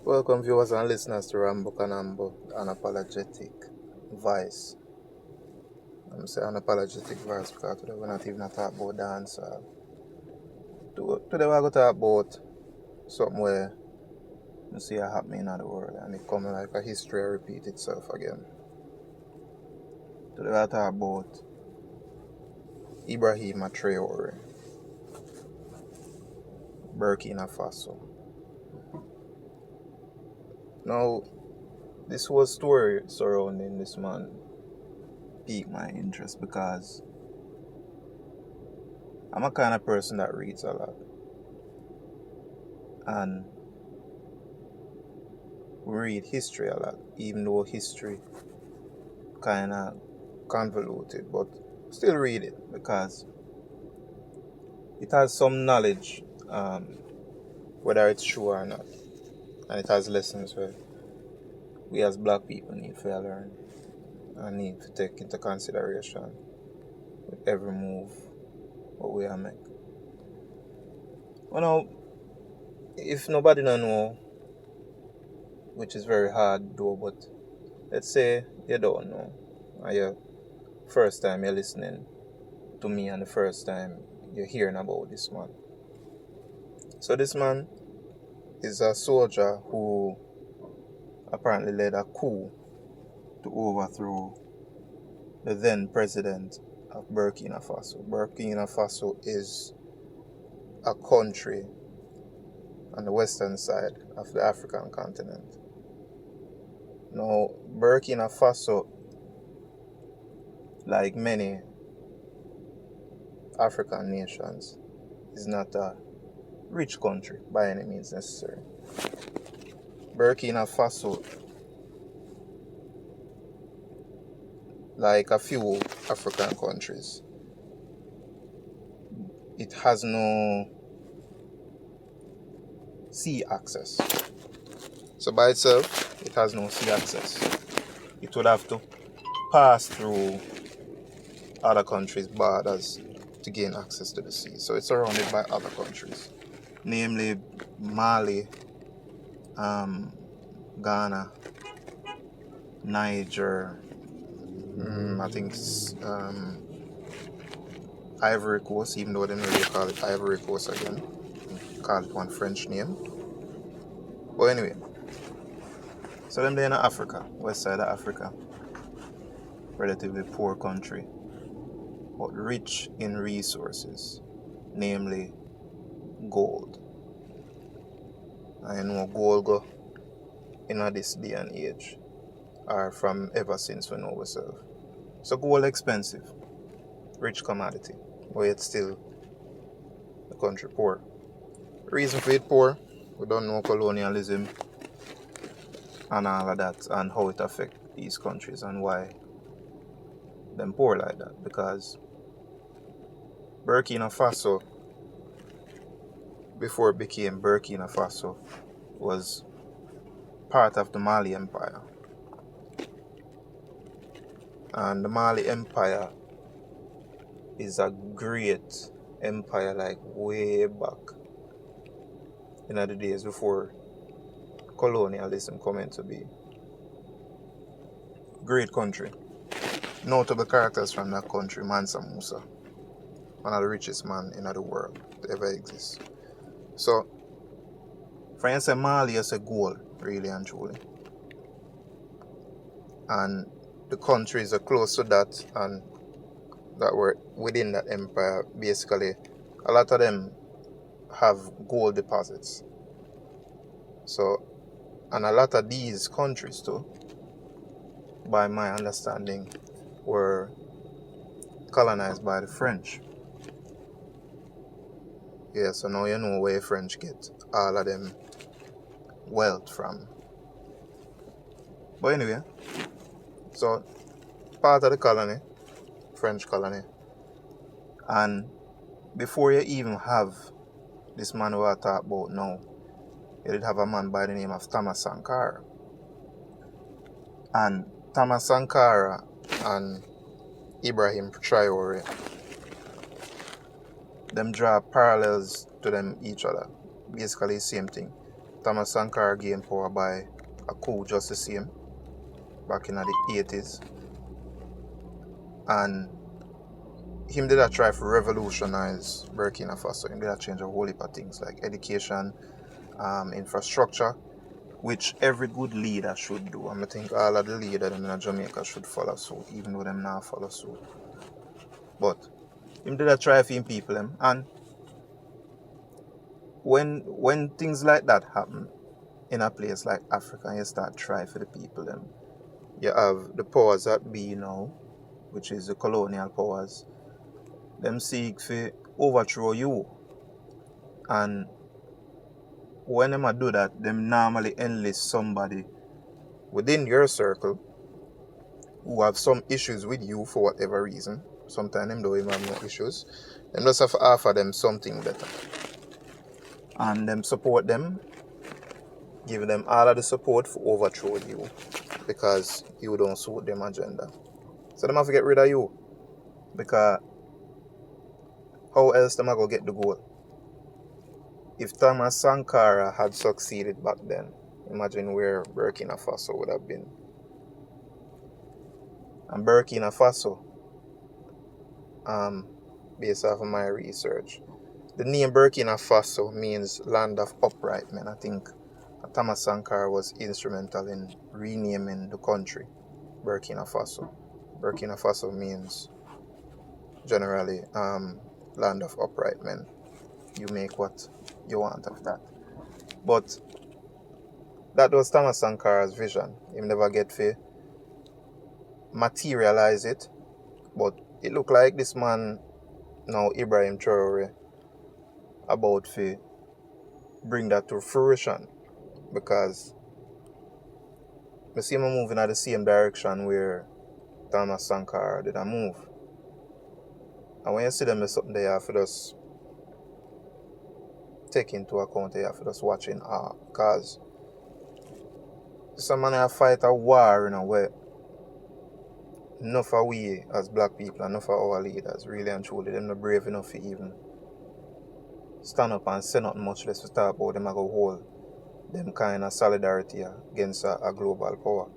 Welcome viewers and listeners to RamboKanambo, Unapologetic Voice. I'm saying unapologetic voice because today we're not even talking about dance. Today we're going to talk about something where you see it happening in the world and it comes like a history repeat itself again. Today we're talking about Ibrahim Traoré, Burkina Faso. Now, this whole story surrounding this man piqued my interest because I'm a kind of person that reads a lot. And we read history a lot, even though history kind of convoluted, but still read it because it has some knowledge, whether it's true or not. And it has lessons where we as black people need to learn and need to take into consideration with every move what we are make. Well, now, if nobody don't know, which is very hard though, but let's say you don't know, and your first time you're listening to me and the first time you're hearing about this man. So this man is a soldier who apparently led a coup to overthrow the then president of Burkina Faso. Burkina Faso is a country on the western side of the African continent. Now, Burkina Faso, like many African nations, is not a rich country by any means necessary. Burkina Faso, like a few African countries, it has no sea access. So by itself, it has no sea access. It would have to pass through other countries' borders to gain access to the sea. So it's surrounded by other countries, namely Mali, Ghana, Niger, I think Ivory Coast, even though they don't really call it Ivory Coast again. Call it one French name. But anyway, so them there in Africa, west side of Africa, relatively poor country, but rich in resources, namely gold. I know gold go in this day and age, or from ever since we know ourselves. So gold expensive, rich commodity, but yet still the country poor. Reason for it poor, we don't know colonialism and all of that and how it affects these countries and why them poor like that. Because Burkina Faso, before it became Burkina Faso, was part of the Mali Empire. And the Mali Empire is a great empire, like way back in the days before colonialism come into being. Great country. Notable characters from that country: Mansa Musa, one of the richest men in the world to ever exist. So, for instance, Mali is a gold, really and truly. And the countries are close to that and that were within that empire, basically, a lot of them have gold deposits. So, and a lot of these countries too, by my understanding, were colonized by the French. Yeah, so now you know where French get all of them wealth from. But anyway, so part of the colony, French colony, and before you even have this man who I talk about now, you did have a man by the name of Thomas Sankara. And Thomas Sankara and Ibrahim Traoré, them draw parallels to them each other. Basically the same thing. Thomas Sankara gained power by a coup just the same back in the 80s. And him did a try to revolutionize Burkina Faso. Him did a change a whole heap of things like education, infrastructure, which every good leader should do. And I think all of the leaders in Jamaica should follow suit, even though them not follow suit. But him did a try for him people them. And when things like that happen in a place like Africa, you start try for the people them. You have the powers that be now, which is the colonial powers. Them seek to overthrow you. And when them do that, them normally enlist somebody within your circle who have some issues with you for whatever reason. Sometimes them don't even have no issues. Them just have to offer them something better. And them support them, give them all of the support for overthrow you because you don't suit them agenda. So them have to get rid of you. Because how else them are going to get the goal? If Thomas Sankara had succeeded back then, imagine where Burkina Faso would have been. And Burkina Faso, based off of my research, the name Burkina Faso means land of upright men. I think Thomas Sankara was instrumental in renaming the country Burkina Faso. Burkina Faso means generally land of upright men. You make what you want of that. But that was Thomas Sankara's vision. He never get to materialize it. But it looked like this man, now Ibrahim Traoré, about to bring that to fruition. Because I see him moving in the same direction where Thomas Sankara did a move. And when you see them, there's something they have to just take into account, they have to just watch in awe. Because some man have fight a war in a way. Enough of we as black people, enough of our leaders, really and truly, them not brave enough to even stand up and say nothing much less to talk about them and go hold them kind of solidarity against a global power.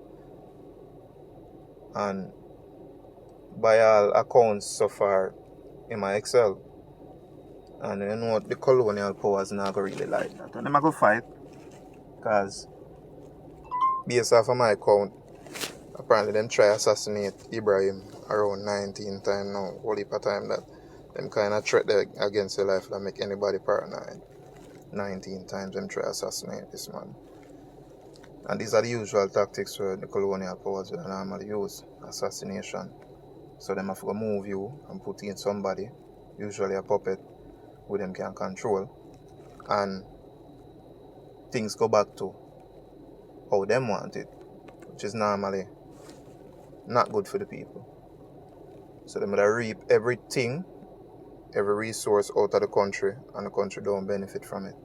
And by all accounts so far, in my Excel, and you know the colonial powers not going to really like that. And them are going to fight, because based off of my account, apparently them try assassinate Ibrahim around 19 times now, whole heap of time that them kind of threat against their life that make anybody paranoid. 19 times them try assassinate this man. And these are the usual tactics where the colonial powers will normally use, assassination. So them have to move you and put in somebody, usually a puppet, who them can control. And things go back to how them want it, which is normally not good for the people. So they might reap everything, every resource out of the country, and the country don't benefit from it.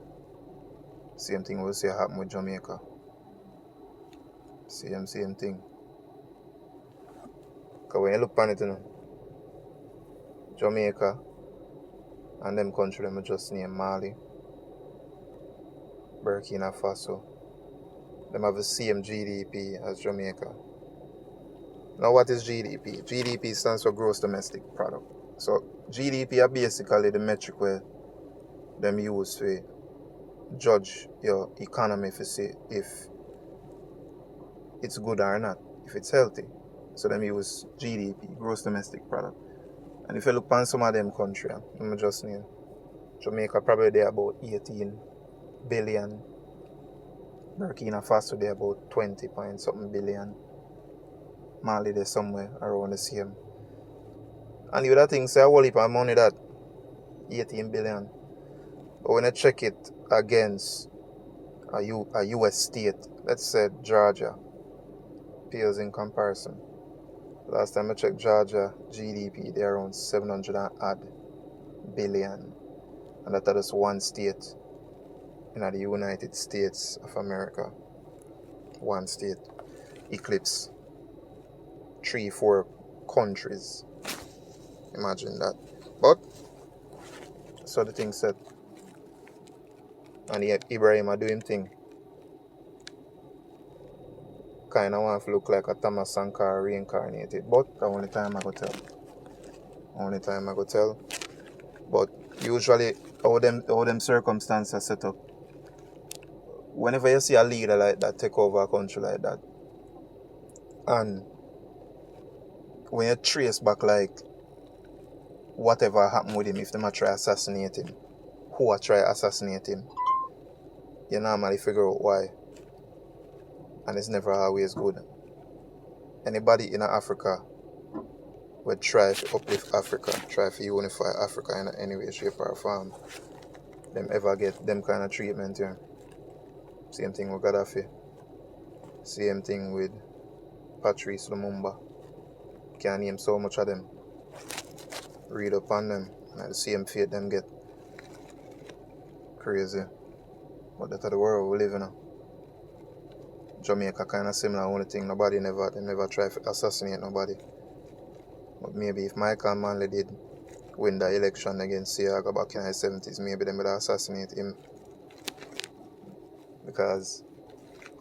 Same thing we'll see happen with Jamaica. Same thing. Because when you look on it, you know, Jamaica and them country them just name Mali, Burkina Faso. Them have the same GDP as Jamaica. Now what is GDP? GDP stands for gross domestic product. So GDP are basically the metric where them use to judge your economy to see if it's good or not, if it's healthy. So them use GDP, gross domestic product. And if you look on some of them countries, I'm just name Jamaica probably they about 18 billion. Burkina Faso they about 20 point something billion. Mali they somewhere around the same. And the other thing say a whole heap of money that 18 billion. But when I check it against a US state, let's say Georgia, pales in comparison. Last time I checked Georgia GDP, they're around 700 and odd billion. And that is one state in the United States of America. One state eclipse 3-4 countries. Imagine that. But so the thing said, and Ibrahim are doing thing. kind of want to look like a Thomas Sankara reincarnated, but the only time I go tell. Only time I go tell. But usually, all them circumstances set up. Whenever you see a leader like that take over a country like that, and when you trace back like whatever happened with him, if them try assassinate him, who try assassinate him, you normally figure out why. And it's never always good. Anybody in Africa would try to uplift Africa, try to unify Africa in any way, shape or form, them ever get them kind of treatment here. Same thing with Gaddafi. Same thing with Patrice Lumumba. Can't name so much of them. Read up on them, and the same fate them get. Crazy. But that's the world we live in. Jamaica kind of similar, only thing they never try to assassinate nobody. But maybe if Michael Manley did win the election against Siaga back in the 70s, maybe they would assassinate him. Because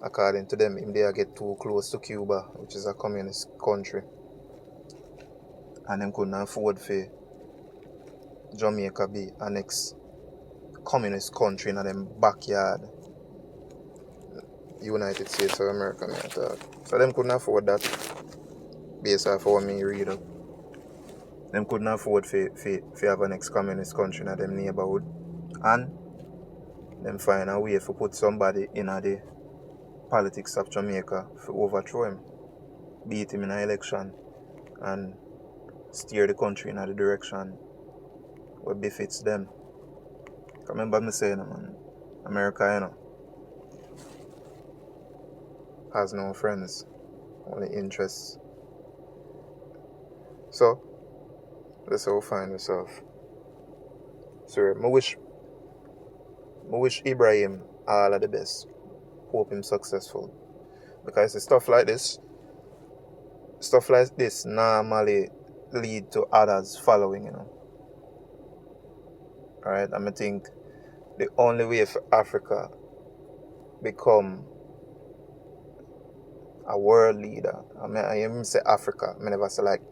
according to them, him they get too close to Cuba, which is a communist country. And them couldn't afford for Jamaica be a next communist country in them backyard. United States of America, me thought. So them couldn't afford that, based off what me read up. Them couldn't afford to have a next communist country in them neighborhood. And them find a way to put somebody in the politics of Jamaica to overthrow him, beat him in an election, and steer the country in the direction what befits them. Remember me saying, man, America, has no friends, only interests. So, let's all find yourself. So, I wish Ibrahim all of the best. Hope him successful. Because stuff like this normally lead to others following, Alright, I think the only way for Africa become a world leader, I even say Africa, I never say like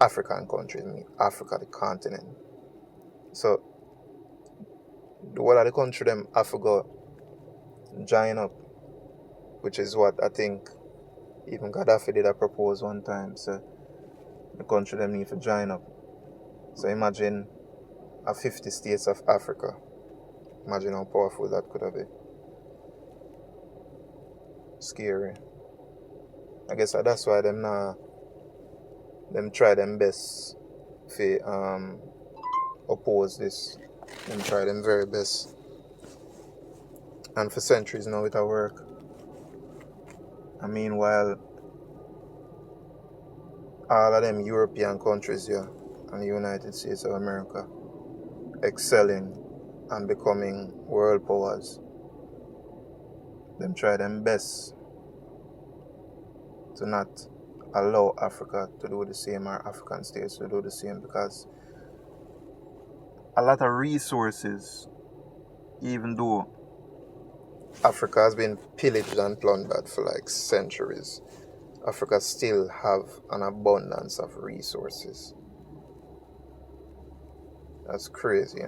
African countries, I mean Africa, the continent. So, the whole of the country, them Africa join up, which is what I think even Gaddafi did propose one time, so the country them need to join up. So imagine a 50 states of Africa. Imagine how powerful that could have been. Scary. I guess that's why them try them best to oppose this. Them try them very best. And for centuries now it'll work. And meanwhile, all of them European countries here and the United States of America excelling and becoming world powers. Them try them best to not allow Africa to do the same or African states to do the same, because a lot of resources, even though Africa has been pillaged and plundered for like centuries, Africa still have an abundance of resources. That's crazy,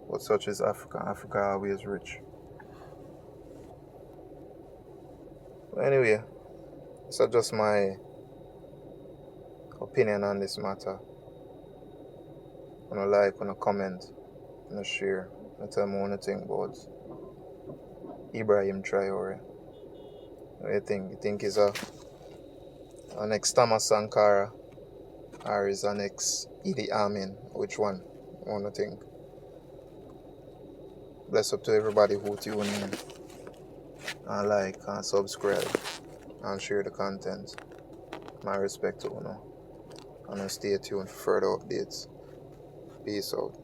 But such is Africa. Africa always rich. But anyway, it's just my opinion on this matter. Wanna like, wanna comment, wanna share, wanna tell me what you think about Ibrahim Traoré. What do you think? You think he's a next Thomas Sankara, or is a next Idi Amin? Which one? I wanna think. Bless up to everybody who tune in and like and subscribe and share the content. My respect to you, and stay tuned for further updates. Peace out.